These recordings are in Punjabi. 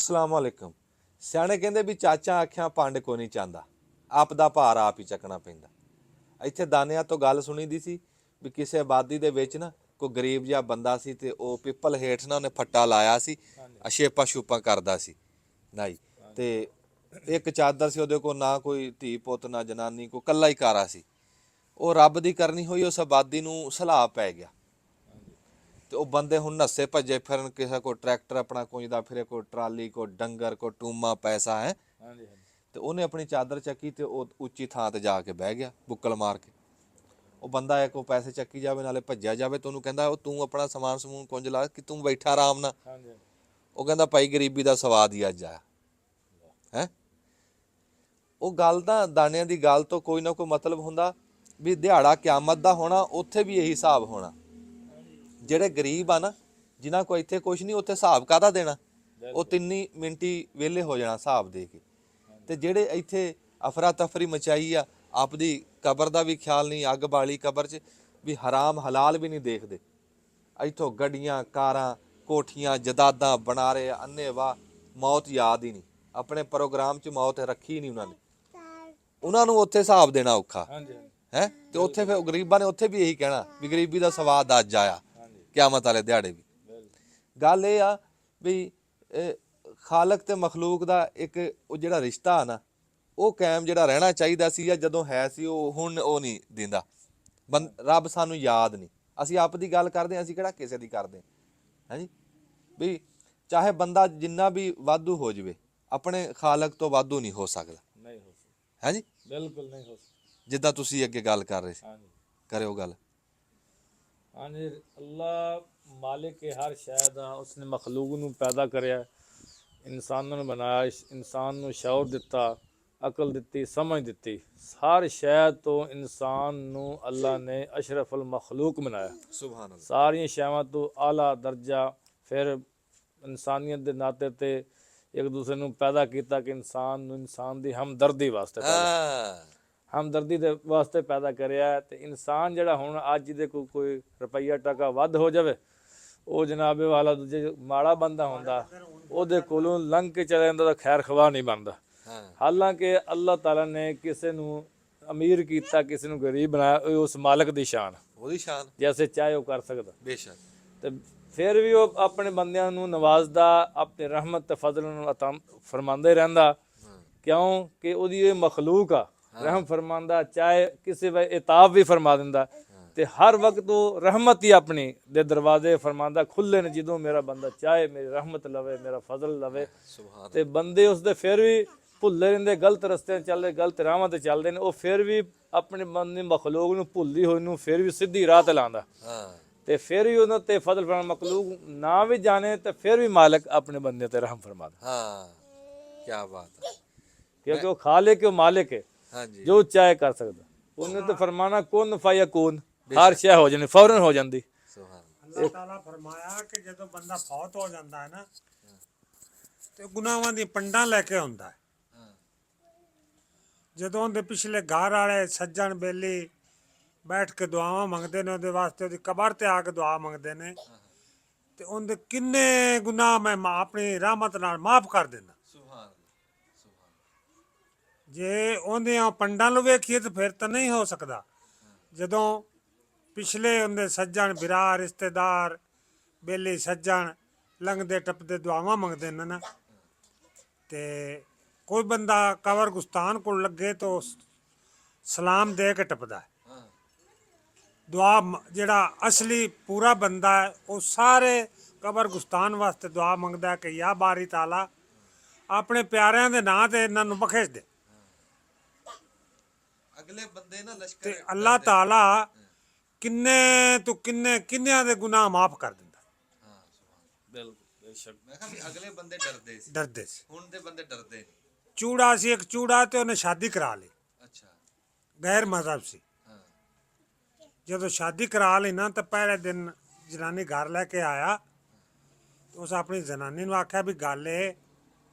अस्सलाम वालेकुम। ਸਿਆਣੇ ਕਹਿੰਦੇ ਵੀ ਚਾਚਾ ਆਖਿਆ ਪੰਡ ਕੋ ਨਹੀਂ ਚਾਹੁੰਦਾ, ਆਪ ਦਾ ਭਾਰ ਆਪ ਹੀ ਚੱਕਣਾ ਪੈਂਦਾ। ਇੱਥੇ ਦਾਨਿਆਂ ਤੋਂ ਗੱਲ ਸੁਣੀ ਦੀ ਸੀ ਵੀ ਕਿਸੇ ਆਬਾਦੀ ਦੇ ਵਿੱਚ ਨਾ ਕੋਈ ਗਰੀਬ ਜਿਹਾ ਬੰਦਾ ਸੀ ਤੇ ਉਹ ਪਿੱਪਲ ਹੇਠ ਨਾ ਉਹਨੇ ਫੱਟਾ ਲਾਇਆ ਸੀ, ਅਸ਼ੇਪਾ ਛੂਪਾਂ ਕਰਦਾ ਸੀ ਨਾਈ। ਤੇ ਇੱਕ ਚਾਦਰ ਸੀ ਉਹਦੇ ਕੋਲ, ਨਾ ਕੋਈ ਧੀ ਪੁੱਤ ਨਾ ਜਨਾਨੀ, ਕੋਈ ਕੱਲਾ ਹੀ ਕਾਰਾ ਸੀ। ਉਹ ਰੱਬ ਦੀ ਕਰਨੀ ਹੋਈ, ਉਸ ਆਬਾਦੀ ਨੂੰ ਸਲਾਹ ਪੈ ਗਿਆ ਤੇ ਉਹ ਬੰਦੇ ਹੁਣ ਨੱਸੇ ਭੱਜੇ ਫਿਰਨ, ਕਿਸੇ ਕੋਲ ਟਰੈਕਟਰ ਆਪਣਾ ਕੁੰਜਦਾ ਫਿਰੇ, ਕੋਈ ਟਰਾਲੀ, ਕੋਈ ਡੰਗਰ, ਕੋਈ ਟੂਮਾ ਪੈਸਾ ਹੈ। ਤੇ ਉਹਨੇ ਆਪਣੀ ਚਾਦਰ ਚੱਕੀ ਤੇ ਉਹ ਉੱਚੀ ਥਾਂ ਤੇ ਜਾ ਕੇ ਬਹਿ ਗਿਆ ਬੁੱਕਲ ਮਾਰ ਕੇ। ਉਹ ਬੰਦਾ ਇੱਕ ਉਹ ਪੈਸੇ ਚੱਕੀ ਜਾਵੇ ਨਾਲੇ ਭੱਜਿਆ ਜਾਵੇ ਤੇ ਉਹਨੂੰ ਕਹਿੰਦਾ ਉਹ ਤੂੰ ਆਪਣਾ ਸਮਾਨ ਸਮੂਨ ਕੁੰਜ ਲਾ ਕਿ ਤੂੰ ਬੈਠਾ ਆਰਾਮ ਨਾਲ। ਉਹ ਕਹਿੰਦਾ ਭਾਈ ਗਰੀਬੀ ਦਾ ਸਵਾਦ ਹੀ ਅੱਜ ਆਇਆ ਹੈ। ਉਹ ਗੱਲ ਤਾਂ ਦਾਨਿਆਂ ਦੀ ਗੱਲ ਤੋਂ ਕੋਈ ਨਾ ਕੋਈ ਮਤਲਬ ਹੁੰਦਾ ਵੀ ਦਿਹਾੜਾ ਕਿਆਮਤ ਦਾ ਹੋਣਾ, ਉੱਥੇ ਵੀ ਇਹੀ ਹਿਸਾਬ ਹੋਣਾ। ਜਿਹੜੇ ਗਰੀਬ ਆ ਨਾ, ਜਿਨ੍ਹਾਂ ਕੋਲ ਇੱਥੇ ਕੁਛ ਨਹੀਂ, ਉੱਥੇ ਹਿਸਾਬ ਕਾਹਦਾ ਦੇਣਾ? ਉਹ 3 ਮਿੰਟੀ ਵਿਹਲੇ ਹੋ ਜਾਣਾ ਹਿਸਾਬ ਦੇ ਕੇ। ਤੇ ਜਿਹੜੇ ਇੱਥੇ ਅਫਰਾ ਤਫਰੀ ਮਚਾਈ ਆ, ਆਪਦੀ ਕਬਰ ਦਾ ਵੀ ਖਿਆਲ ਨਹੀਂ, ਅੱਗ ਬਾਲੀ ਕਬਰ 'ਚ ਵੀ ਹਰਾਮ ਹਲਾਲ ਵੀ ਨਹੀਂ ਦੇਖਦੇ। ਇੱਥੋਂ ਗੱਡੀਆਂ ਕਾਰਾਂ ਕੋਠੀਆਂ ਜਦਾਦਾਂ ਬਣਾ ਰਹੇ ਅੰਨੇ ਵਾਹ, ਮੌਤ ਯਾਦ ਹੀ ਨਹੀਂ। ਆਪਣੇ ਪ੍ਰੋਗਰਾਮ 'ਚ ਮੌਤ ਰੱਖੀ ਨਹੀਂ ਉਹਨਾਂ ਨੇ। ਉਹਨਾਂ ਨੂੰ ਉੱਥੇ ਹਿਸਾਬ ਦੇਣਾ ਔਖਾ ਹੈ। ਤੇ ਉੱਥੇ ਫਿਰ ਗਰੀਬਾਂ ਨੇ ਉੱਥੇ ਵੀ ਇਹੀ ਕਹਿਣਾ ਵੀ ਗਰੀਬੀ ਦਾ ਸਵਾਦ ਅੱਜ ਆਇਆ ਕਿਆਮਤ ਵਾਲੇ ਦਿਹਾੜੇ ਵੀ। ਗੱਲ ਇਹ ਆ ਵੀ ਖਾਲਕ ਤੇ ਮਖਲੂਕ ਦਾ ਇੱਕ ਉਹ ਜਿਹੜਾ ਰਿਸ਼ਤਾ ਆ ਨਾ, ਉਹ ਕਾਇਮ ਜਿਹੜਾ ਰਹਿਣਾ ਚਾਹੀਦਾ ਸੀ ਜਾਂ ਜਦੋਂ ਹੈ ਸੀ, ਉਹ ਹੁਣ ਉਹ ਨਹੀਂ ਦਿੰਦਾ। ਰੱਬ ਸਾਨੂੰ ਯਾਦ ਨਹੀਂ। ਅਸੀਂ ਆਪ ਦੀ ਗੱਲ ਕਰਦੇ ਹਾਂ, ਅਸੀਂ ਕਿਹੜਾ ਕਿਸੇ ਦੀ ਕਰਦੇ ਹਾਂ ਜੀ। ਵੀ ਚਾਹੇ ਬੰਦਾ ਜਿੰਨਾ ਵੀ ਵਾਧੂ ਹੋ ਜਾਵੇ, ਆਪਣੇ ਖਾਲਕ ਤੋਂ ਵਾਧੂ ਨਹੀਂ ਹੋ ਸਕਦਾ। ਹੈ ਜੀ, ਬਿਲਕੁਲ ਨਹੀਂ ਹੋ ਸਕਦਾ। ਜਿੱਦਾਂ ਤੁਸੀਂ ਅੱਗੇ ਗੱਲ ਕਰ ਰਹੇ ਸੀ, ਕਰਿਓ ਗੱਲ। ਹਾਂਜੀ, ਅੱਲਾ ਮਾਲਿਕ ਹੈ ਹਰ ਸ਼ੈ ਦਾ। ਉਸਨੇ ਮਖਲੂਕ ਨੂੰ ਪੈਦਾ ਕਰਿਆ, ਇਨਸਾਨਾਂ ਨੂੰ ਬਣਾਇਆ, ਇਨਸਾਨ ਨੂੰ ਸ਼ੌਰ ਦਿੱਤਾ, ਅਕਲ ਦਿੱਤੀ, ਸਮਝ ਦਿੱਤੀ। ਹਰ ਸ਼ੈ ਤੋਂ ਇਨਸਾਨ ਨੂੰ ਅੱਲਾ ਨੇ ਅਸ਼ਰਫੁਲ ਮਖਲੂਕ ਬਣਾਇਆ। ਸੁਭਾਨ ਅੱਲਾਹ। ਸਾਰੀਆਂ ਸ਼ੈਵਾਂ ਤੋਂ ਆਲਾ ਦਰਜਾ। ਫਿਰ ਇਨਸਾਨੀਅਤ ਦੇ ਨਾਤੇ ਤੇ ਇੱਕ ਦੂਸਰੇ ਨੂੰ ਪੈਦਾ ਕੀਤਾ ਕਿ ਇਨਸਾਨ ਨੂੰ ਇਨਸਾਨ ਦੀ ਹਮਦਰਦੀ ਵਾਸਤੇ ਹਮਦਰਦੀ ਦੇ ਵਾਸਤੇ ਪੈਦਾ ਕਰਿਆ। ਤੇ ਇਨਸਾਨ ਜਿਹੜਾ ਹੁਣ ਅੱਜ ਦੇ ਕੋਈ ਰੁਪਈਆ ਟਕਾ ਵੱਧ ਹੋ ਜਾਵੇ, ਉਹ ਜਨਾਬੇ ਵਾਲਾ ਦੂਜੇ ਮਾੜਾ ਬੰਦਾ ਹੁੰਦਾ, ਉਹਦੇ ਕੋਲੋਂ ਲੰਘ ਕੇ ਚਲੇ ਜਾਂਦਾ ਤਾਂ ਖੈਰ ਖਵਾ ਨਹੀਂ ਬਣਦਾ। ਹਾਲਾਂਕਿ ਅੱਲਾਹ ਤਾਲਾ ਨੇ ਕਿਸੇ ਨੂੰ ਅਮੀਰ ਕੀਤਾ, ਕਿਸੇ ਨੂੰ ਗਰੀਬ ਬਣਾਇਆ, ਉਸ ਮਾਲਕ ਦੀ ਸ਼ਾਨ, ਉਹਦੀ ਸ਼ਾਨ, ਜੈਸੇ ਚਾਹੇ ਉਹ ਕਰ ਸਕਦਾ ਬੇਸ਼ੱਕ। ਤੇ ਫਿਰ ਵੀ ਉਹ ਆਪਣੇ ਬੰਦਿਆਂ ਨੂੰ ਨਵਾਜ਼ਦਾ, ਆਪਣੇ ਰਹਿਮਤ ਤੇ ਫਜ਼ਲ ਨੂੰ ਅਤਾ ਫਰਮਾਉਂਦਾ ਹੀ ਰਹਿੰਦਾ। ਕਿਉਂ ਕਿ ਉਹਦੀ ਇਹ ਮਖਲੂਕ ਆ, ਰਹਿਮ ਫਰਮਾਉਂਦਾ, ਚਾਹੇ ਕਿਸੇ ਵੇ ਇਤਾਬ ਵੀ ਫਰਮਾ ਦਿੰਦਾ। ਤੇ ਹਰ ਵਕਤ ਉਹ ਰਹਿਮਤ ਹੀ ਆਪਣੀ ਦੇ ਦਰਵਾਜ਼ੇ ਫਰਮਾਉਂਦਾ ਖੁੱਲੇ ਨੇ, ਜਦੋਂ ਮੇਰਾ ਬੰਦਾ ਚਾਹੇ ਮੇਰੀ ਰਹਿਮਤ ਲਵੇ, ਮੇਰਾ ਫਜ਼ਲ ਲਵੇ। ਤੇ ਬੰਦੇ ਉਸਦੇ ਫਿਰ ਵੀ ਭੁੱਲੇ ਰਹਿੰਦੇ, ਗਲਤ ਰਸਤੇ ਚੱਲਦੇ, ਗਲਤ ਰਾਹਾਂ ਤੇ ਚੱਲਦੇ ਨੇ। ਉਹ ਫਿਰ ਵੀ ਆਪਣੇ ਬੰਦੇ ਮਖਲੂਕ ਨੂੰ ਭੁੱਲੀ ਹੋਈ ਨੂੰ ਫਿਰ ਵੀ ਸਿੱਧੀ ਰਾਹ ਤੇ ਲਾਉਂਦਾ। ਤੇ ਫਿਰ ਵੀ ਉਹਨਾਂ ਤੇ ਫਜ਼ਲ ਫਰਮਾਨ, ਮਖਲੂਕ ਨਾ ਵੀ ਜਾਣੇ ਤੇ ਫਿਰ ਵੀ ਮਾਲਕ ਆਪਣੇ ਬੰਦੇ ਤੇ ਰਹਿਮ ਫਰਮਾਦਾ। ਹਾਂ, ਕੀ ਬਾਤ ਹੈ। ਕਿਉਂਕਿ ਉਹ ਖਾਲਿਕ, ਉਹ ਮਾਲਿਕ ਹੈ, ਜੋ ਚਾਹੇ ਕਰ ਸਕਦਾ। ਉਹਨੇ ਤੇ ਫਰਮਾਨਾ ਕੁਨ ਫਯਕੂਨ, ਹਰ ਸ਼ੈ ਹੋ ਜਾਣੀ, ਫੌਰਨ ਹੋ ਜਾਂਦੀ। ਅੱਲਾਹ ਤਾਲਾ ਫਰਮਾਇਆ ਕਿ ਜਦੋਂ ਬੰਦਾ ਫੌਤ ਹੋ ਜਾਂਦਾ ਹੈ ਨਾ, ਤੇ ਗੁਨਾਹਾਂ ਦੀ ਪੰਡਾਂ ਲੈ ਕੇ ਆਉਂਦਾ ਹੈ। ਜਦੋਂ ਉਹਦੇ ਪਿਛਲੇ ਘਰ ਵਾਲੇ ਸੱਜਣ ਬੇਲੀ ਬੈਠ ਕੇ ਦੁਆਵਾਂ ਮੰਗਦੇ ਨੇ ਉਹਦੇ ਵਾਸਤੇ, ਉਹਦੀ ਕਬਰ ਤੇ ਆ ਕੇ ਦੁਆ ਮੰਗਦੇ ਨੇ, ਤੇ ਉਹਦੇ ਕਿੰਨੇ ਗੁਨਾਹ ਮੈਂ ਆਪਣੀ ਰਹਿਮਤ ਨਾਲ ਮਾਫ ਕਰ ਦਿੰਦਾ। ਜੇ ਉਹਦੀਆਂ ਪੰਡਾਂ ਨੂੰ ਵੇਖੀਏ ਤਾਂ ਫਿਰ ਤਾਂ ਨਹੀਂ ਹੋ ਸਕਦਾ। ਜਦੋਂ ਪਿਛਲੇ ਉਹਦੇ ਸੱਜਣ ਬਿਰਾ ਰਿਸ਼ਤੇਦਾਰ ਬੇਲੀ ਸੱਜਣ ਲੰਘਦੇ ਟੱਪਦੇ ਦੁਆਵਾਂ ਮੰਗਦੇ ਨੇ ਨਾ, ਤੇ ਕੋਈ ਬੰਦਾ ਕਬਰ ਗੁਸਤਾਨ ਕੋਲ ਲੱਗੇ ਤਾਂ ਸਲਾਮ ਦੇ ਕੇ ਟੱਪਦਾ। ਦੁਆ ਜਿਹੜਾ ਅਸਲੀ ਪੂਰਾ ਬੰਦਾ ਹੈ, ਉਹ ਸਾਰੇ ਕਬਰ ਗੁਸਤਾਨ ਵਾਸਤੇ ਦੁਆ ਮੰਗਦਾ ਕਿ ਯਾ ਬਾਰੀ ਤਾਲਾ ਆਪਣੇ ਪਿਆਰਿਆਂ ਦੇ ਨਾਂ ਤੇ ਇਹਨਾਂ ਨੂੰ ਬਖਸ਼ ਦੇ। ਅਗਲੇ ਬੰਦੇ ਨਾ ਲਸ਼ਕਰ ਤੇ ਅੱਲਾਹ ਤਾਲਾ ਕਿੰਨੇ ਤੋਂ ਕਿੰਨਿਆਂ ਦੇ ਗੁਨਾਹ ਮਾਫ ਕਰ ਦਿੰਦਾ। ਬਿਲਕੁਲ ਬੇਸ਼ੱਕ। ਮੈਂ ਕਿਹਾ ਵੀ ਅਗਲੇ ਬੰਦੇ ਡਰਦੇ ਸੀ। ਹੁਣ ਦੇ ਬੰਦੇ ਡਰਦੇ ਨਹੀਂ। ਚੂੜਾ ਸੀ ਇੱਕ ਚੂੜਾ, ਤੇ ਉਹਨੇ ਸ਼ਾਦੀ ਕਰਾ ਲਈ। ਅੱਛਾ। ਗੈਰ ਮਜ਼ਹਬ ਸੀ। ਜਦੋਂ ਸ਼ਾਦੀ ਕਰਾ ਲਈ ਨਾ, ਤਾਂ ਪਹਿਲੇ ਦਿਨ ਜਨਾਨੀ ਘਰ ਲੈ ਕੇ ਆਇਆ। ਉਸ ਆਪਣੀ ਜਨਾਨੀ ਨੂੰ ਆਖਿਆ ਵੀ ਗੱਲ ਇਹ,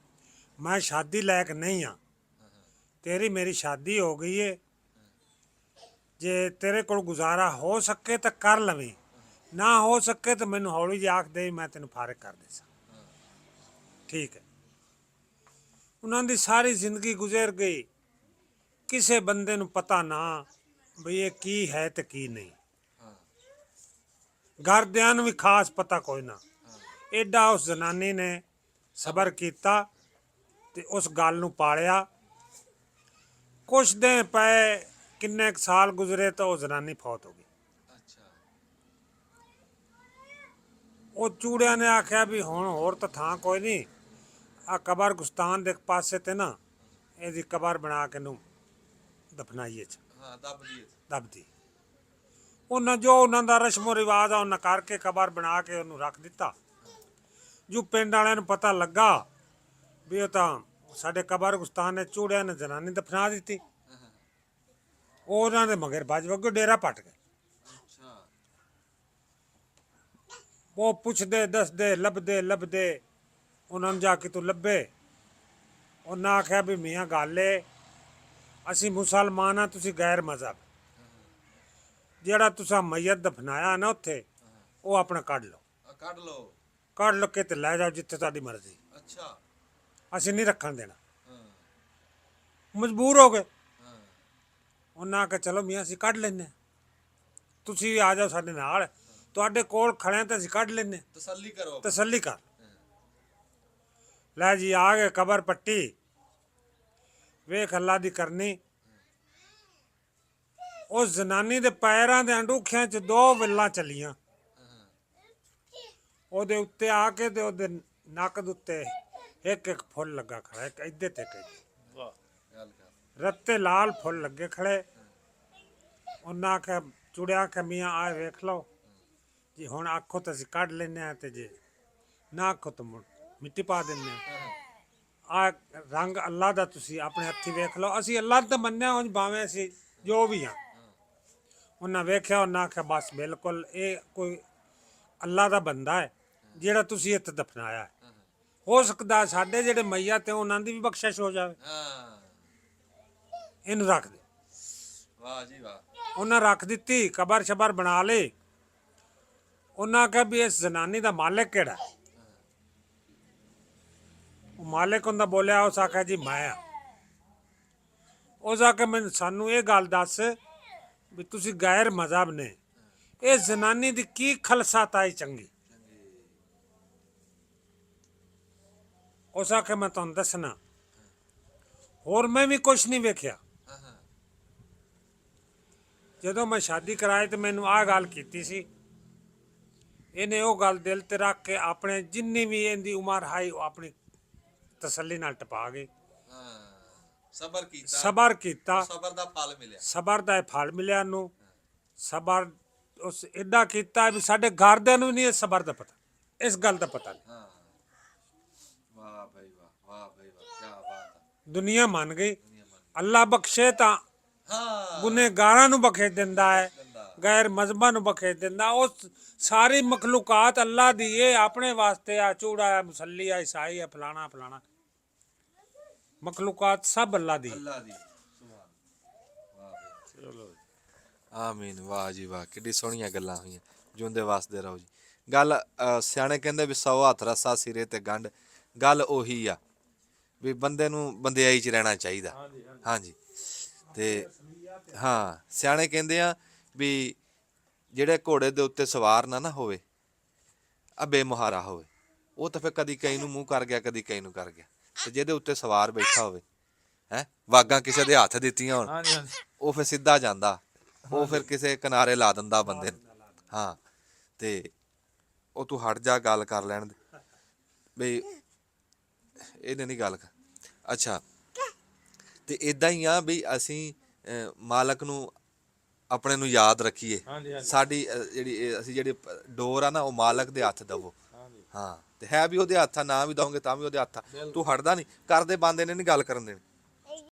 ਮੈਂ ਸ਼ਾਦੀ ਲਾਇਕ ਨਹੀਂ ਆ, ਤੇਰੀ ਮੇਰੀ ਸ਼ਾਦੀ ਹੋ ਗਈ ਏ, ਜੇ ਤੇਰੇ ਕੋਲ ਗੁਜ਼ਾਰਾ ਹੋ ਸਕੇ ਤਾਂ ਕਰ ਲਵੀਂ, ਨਾ ਹੋ ਸਕੇ ਤਾਂ ਮੈਨੂੰ ਹੌਲੀ ਜਿਹੀ ਆਖ ਦੇ, ਮੈਂ ਤੈਨੂੰ ਫਾਰਿਗ ਕਰ ਦੇ ਸਾਂ। ਠੀਕ ਹੈ। ਉਹਨਾਂ ਦੀ ਸਾਰੀ ਜ਼ਿੰਦਗੀ ਗੁਜ਼ਰ ਗਈ, ਕਿਸੇ ਬੰਦੇ ਨੂੰ ਪਤਾ ਨਾ ਵੀ ਇਹ ਕੀ ਹੈ ਤੇ ਕੀ ਨਹੀਂ। ਘਰਦਿਆਂ ਨੂੰ ਵੀ ਖਾਸ ਪਤਾ ਕੋਈ ਨਾ। ਐਡਾ ਉਸ ਜ਼ਨਾਨੀ ਨੇ ਸਬਰ ਕੀਤਾ ਤੇ ਉਸ ਗੱਲ ਨੂੰ ਪਾਲਿਆ। ਕੁਛ ਦਿਨ ਪਏ, ਕਿੰਨੇ ਕੁ ਸਾਲ ਗੁਜ਼ਰੇ ਤਾਂ ਉਹ ਜ਼ਨਾਨੀ ਫੌਤ ਹੋ ਗਈ। ਉਹ ਚੂੜਿਆਂ ਨੇ ਆਖਿਆ ਵੀ ਹੁਣ ਹੋਰ ਤਾਂ ਥਾਂ ਕੋਈ ਨਹੀਂ, ਆ ਕਬਰ ਗੁਸਤਾਨ ਦੇ ਪਾਸੇ ਤੇ ਨਾ ਇਹਦੀ ਕਬਰ ਬਣਾ ਕੇ ਨੂੰ ਦਫਨਾਈਏ ਚ ਦਬਦੀ। ਉਹਨਾਂ ਦਾ ਰਸਮੋ ਰਿਵਾਜ ਆ ਉਹਨਾਂ ਕਰਕੇ ਕਬਰ ਬਣਾ ਕੇ ਉਹਨੂੰ ਰੱਖ ਦਿੱਤਾ। ਜੋ ਪਿੰਡ ਵਾਲਿਆਂ ਨੂੰ ਪਤਾ ਲੱਗਾ ਵੀ ਉਹ ਤਾਂ ਸਾਡੇ ਕਬਰ ਗੁਸਤਾਨ ਨੇ ਚੂੜਿਆਂ ਨੇ ਜਨਾਨੀ ਦਫਨਾ ਦਿੱਤੀ, ਉਹ ਉਹਨਾਂ ਦੇ ਮਗਰ ਭੱਜ ਵਗੋ ਡੇਰਾ ਪੱਟ ਗਏ। ਉਹ ਪੁੱਛਦੇ ਦੱਸਦੇ ਲੱਭਦੇ ਉਹਨਾਂ ਨੂੰ ਜਾ ਕੇ ਤੂੰ ਲੱਭੇ। ਉਹਨਾਂ ਆਖਿਆ ਵੀ ਮੀਆਂ ਗੱਲ ਏ, ਅਸੀਂ ਮੁਸਲਮਾਨ ਆ, ਤੁਸੀਂ ਗੈਰ ਮਜ਼ਹਬ, ਜਿਹੜਾ ਤੁਸੀਂ ਮਈਤ ਦਫਨਾਇਆ ਨਾ ਉੱਥੇ ਉਹ ਆਪਣਾ ਕੱਢ ਲਓ ਕੇ ਤੇ ਲੈ ਜਾਓ ਜਿੱਥੇ ਤੁਹਾਡੀ ਮਰਜ਼ੀ, ਅਸੀਂ ਨਹੀਂ ਰੱਖਣ ਦੇਣਾ। ਮਜਬੂਰ ਹੋ ਗਏ। ਉਹਨਾਂ ਆਖਿਆ ਚਲੋ ਮੀਆਂ ਅਸੀਂ ਕੱਢ ਲੈਂਦੇ, ਤੁਸੀਂ ਵੀ ਆ ਜਾਓ ਸਾਡੇ ਨਾਲ, ਤੁਹਾਡੇ ਕੋਲ ਖੜੇ ਤਾਂ ਅਸੀਂ ਕੱਢ ਲੈਂਦੇ, ਤਸੱਲੀ ਕਰ। ਲੈ ਜੀ ਆ ਗਏ, ਕਬਰ ਪੱਟੀ, ਵੇਖ ਅੱਲਾ ਦੀ ਕਰਨੀ। ਉਸ ਜ਼ਨਾਨੀ ਦੇ ਪੈਰਾਂ ਦੇ ਅੰਡੂਖਿਆਂ 'ਚ 2 ਵਿੱਲਾਂ ਚੱਲੀਆਂ। ਉਹਦੇ ਉੱਤੇ ਆ ਕੇ ਤੇ ਉਹਦੇ ਨੱਕ ਦੇ ਉੱਤੇ ਇੱਕ ਫੁੱਲ ਲੱਗਾ ਖੜਾ, ਇੱਕ ਇੱਧੇ ਤੇ ਰੱਤੇ ਲਾਲ ਫੁੱਲ ਲੱਗੇ ਖੜੇ। ਉਹਨਾਂ ਆਖਿਆ ਚੁੜਿਆ ਆਖਿਆ ਮੀਆਂ ਆ ਵੇਖ ਲਓ ਜੀ, ਹੁਣ ਆਖੋ ਤਾਂ ਅਸੀਂ ਕੱਢ ਲੈਂਦੇ ਹਾਂ ਤੇ ਜੇ ਨਾ ਆਖੋ ਤਾਂ ਮਿੱਟੀ ਪਾ ਦਿੰਦੇ ਹਾਂ। ਆ ਰੰਗ ਅੱਲਾ ਦਾ ਤੁਸੀਂ ਆਪਣੇ ਹੱਥੀਂ ਵੇਖ ਲਓ, ਅਸੀਂ ਅੱਲਾ ਤਾਂ ਮੰਨਿਆ ਉਂਝ ਭਾਵੇਂ ਅਸੀਂ ਜੋ ਵੀ ਹਾਂ। ਉਹਨਾਂ ਵੇਖਿਆ, ਉਹਨਾਂ ਆਖਿਆ ਬਸ ਬਿਲਕੁਲ ਇਹ ਕੋਈ ਅੱਲਾ ਦਾ ਬੰਦਾ ਹੈ ਜਿਹੜਾ ਤੁਸੀਂ ਇੱਥੇ ਦਫਨਾਇਆ ਹੈ। ਹੋ ਸਕਦਾ ਸਾਡੇ ਜਿਹੜੇ ਮਈਆ ਤੇ ਉਹਨਾਂ ਦੀ ਵੀ ਬਖਸ਼ਿਸ਼ ਹੋ ਜਾਵੇ, ਇਹਨੂੰ ਰੱਖ ਦੇ। ਵਾਹ ਜੀ ਵਾਹ। ਉਹਨਾਂ ਰੱਖ ਦਿੱਤੀ, ਕਬਰ ਸ਼ਬਰ ਬਣਾ ਲਈ। ਉਹਨਾਂ ਆਖਿਆ ਵੀ ਇਸ ਜ਼ਨਾਨੀ ਦਾ ਮਾਲਕ ਕਿਹੜਾ? ਉਹ ਮਾਲਕ ਹੁੰਦਾ ਬੋਲਿਆ, ਉਸ ਆਖਿਆ ਜੀ ਮੈਂ ਆ। ਉਸ ਆਖਿਆ ਮੈਨੂੰ ਸਾਨੂੰ ਇਹ ਗੱਲ ਦੱਸ ਵੀ ਤੁਸੀਂ ਗੈਰ ਮਜ਼ਹਬ ਨੇ, ਇਹ ਜ਼ਨਾਨੀ ਦੀ ਕੀ ਖਲਸਾਤ ਆਈ ਚੰਗੀ? ਉਸ ਆਖਿਆ ਮੈਂ ਤੁਹਾਨੂੰ ਦੱਸਣਾ, ਹੋਰ ਮੈਂ ਵੀ ਕੁਛ ਨਹੀਂ ਵੇਖਿਆ। ਜਦੋਂ ਮੈਂ ਸ਼ਾਦੀ ਕਰਾਈ ਤੇ ਮੈਨੂੰ ਆਹ ਗੱਲ ਕੀਤੀ ਸੀ। ਇਹਨੇ ਉਹ ਗੱਲ ਦਿਲ ਤੇ ਰੱਖ ਕੇ ਆਪਣੇ ਜਿੰਨੀ ਵੀ ਇਹਦੀ ਉਮਰ ਹਾਈ ਉਹ ਆਪਣੀ ਤਸੱਲੀ ਨਾਲ ਟਪਾ ਗਏ। ਸਬਰ ਕੀਤਾ, ਸਬਰ ਦਾ ਫਲ ਮਿਲਿਆ। ਸਬਰ ਦਾ ਫਲ ਮਿਲਿਆ ਨੂੰ। ਸਬਰ ਉਸ ਏਡਾ ਕੀਤਾ ਵੀ ਸਾਡੇ ਘਰਦਿਆਂ ਨੂੰ ਨਹੀਂ ਇਸ ਸਬਰ ਦਾ ਪਤਾ, ਇਸ ਗੱਲ ਦਾ ਪਤਾ ਨਹੀਂ। ਵਾਹ ਭਾਈ ਵਾਹ, ਵਾਹ ਭਾਈ ਵਾਹ, ਕੀ ਬਾਤ ਹੈ। ਦੁਨੀਆ ਮੰਨ ਗਈ। ਅੱਲਾ ਬਖਸ਼ੇ ਤਾਂ ਗੁਨੇਗਾਰਾਂ ਨੂੰ ਬਖਸ਼ ਦਿੰਦਾ ਹੈ, ਗੈਰ ਮਜ਼ਹਬਾਂ ਨੂੰ ਬਖਸ਼ ਦਿੰਦਾ। ਉਹ ਸਾਰੀ ਮਖਲੂਕਾਤ ਅੱਲਾ ਦੀ ਇਹ ਆਪਣੇ ਵਾਸਤੇ ਆ, ਚੂੜਾ ਹੈ, ਮੁਸੱਲੀ ਹੈ, ਈਸਾਈ ਹੈ, ਫਲਾਣਾ ਫਲਾਣਾ, ਮਖਲੂਕਾਤ ਸਭ ਅੱਲਾ ਦੀ। ਆਮੀਨ। ਵਾਹ ਜੀ ਵਾਹ, ਕਿੱਡੀ ਸੋਹਣੀਆਂ ਗੱਲਾਂ ਹੋਈਆਂ। ਜਿਉਂਦੇ ਵਸਦੇ ਰਹੋ ਜੀ। ਗੱਲ ਸਿਆਣੇ ਕਹਿੰਦੇ ਵੀ 100 ਹੱਥ ਰੱਸਾ ਸਿਰੇ ਤੇ ਗੰਢ। ਗੱਲ ਉਹੀ ਆ ਵੀ ਬੰਦੇ ਨੂੰ ਬੰਦਿਆਈ 'ਚ ਰਹਿਣਾ ਚਾਹੀਦਾ। ਹਾਂਜੀ ਤੇ ਹਾਂ, ਸਿਆਣੇ ਕਹਿੰਦੇ ਆ ਵੀ ਜਿਹੜੇ ਘੋੜੇ ਦੇ ਉੱਤੇ ਸਵਾਰ ਨਾ ਹੋਵੇ, ਆ ਬੇਮੁਹਾਰਾ ਹੋਵੇ, ਉਹ ਤਾਂ ਫਿਰ ਕਦੀ ਕਈ ਨੂੰ ਮੂੰਹ ਕਰ ਗਿਆ, ਕਦੀ ਕਈ ਨੂੰ ਕਰ ਗਿਆ। ਤੇ ਜਿਹਦੇ ਉੱਤੇ ਸਵਾਰ ਬੈਠਾ ਹੋਵੇ, ਵਾਗਾਂ ਕਿਸੇ ਦੇ ਹੱਥ ਦਿੱਤੀਆਂ ਹੋਣ, ਉਹ ਫਿਰ ਸਿੱਧਾ ਜਾਂਦਾ, ਉਹ ਫਿਰ ਕਿਸੇ ਕਿਨਾਰੇ ਲਾ ਦਿੰਦਾ ਬੰਦੇ ਨੂੰ। ਹਾਂ, ਤੇ ਉਹ ਤੂੰ ਹਟ ਜਾ, ਗੱਲ ਕਰ ਲੈਣ ਦੇ ਬਈ, ਇਹਨੇ ਨਹੀਂ ਗੱਲ ਕਰ। ਅੱਛਾ, ਤੇ ਇਦਾਂ ਹੀ ਆ ਵੀ ਅਸੀਂ ਮਾਲਕ ਨੂੰ ਆਪਣੇ ਨੂੰ ਯਾਦ ਰੱਖੀਏ। ਸਾਡੀ ਜਿਹੜੀ ਡੋਰ ਆ ਨਾ, ਉਹ ਮਾਲਕ ਦੇ ਹੱਥ ਦਵੋ। ਹਾਂ, ਤੇ ਹੈ ਵੀ ਉਹਦੇ ਹੱਥ ਆ, ਨਾ ਵੀ ਦਓਗੇ ਤਾਂ ਵੀ ਉਹਦੇ ਹੱਥ ਆ। ਤੂੰ ਹਟਦਾ ਨਹੀਂ, ਕਰਦੇ ਬੰਦੇ ਨੇ ਨਹੀਂ ਗੱਲ ਕਰਨ ਦੇਣੀ।